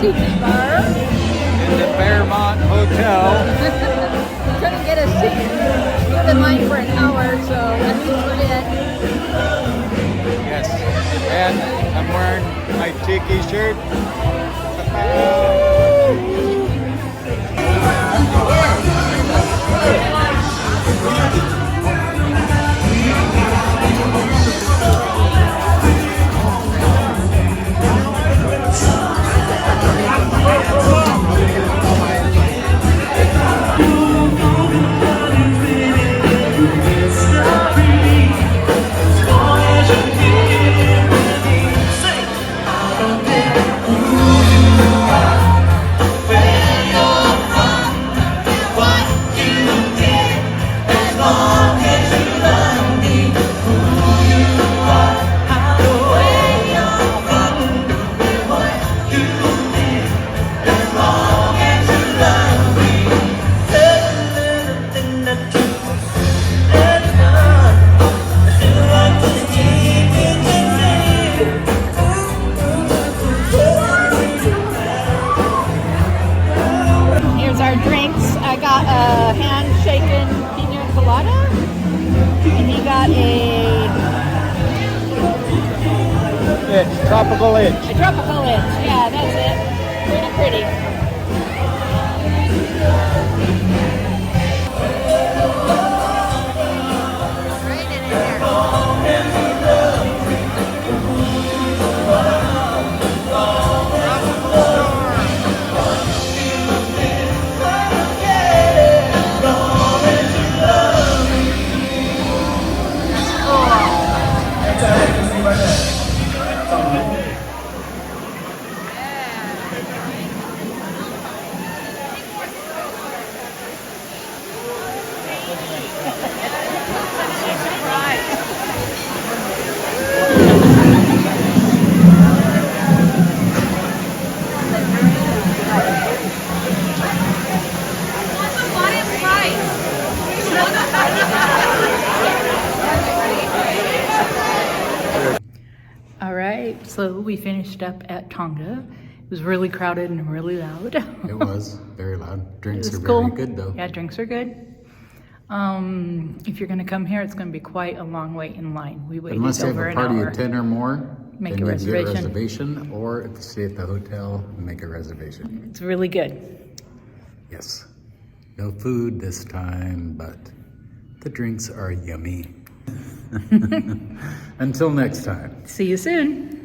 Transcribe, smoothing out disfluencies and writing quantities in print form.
Tiki Bar. In the Fairmont Hotel. Couldn't get a seat. Stood in line for an hour, so at least we're in. Yes. And I'm wearing my Tiki shirt. Here's our drinks. I got a hand-shaken pina colada, and he got Tropical Itch. a tropical itch. Yeah, that's it. Pretty pretty. Raining in here. All right, so we finished up at Tonga. It was really crowded and really loud. It was very loud. Drinks are cool. very good though. Yeah, drinks are good. If you're gonna come here, it's gonna be quite a long wait in line. We waited Unless you have over a an party hour. of 10 or more, Make then a you reservation. get a reservation, or if you stay at the hotel, make a reservation. It's really good. Yes. No food this time, but the drinks are yummy. Until next time. See you soon.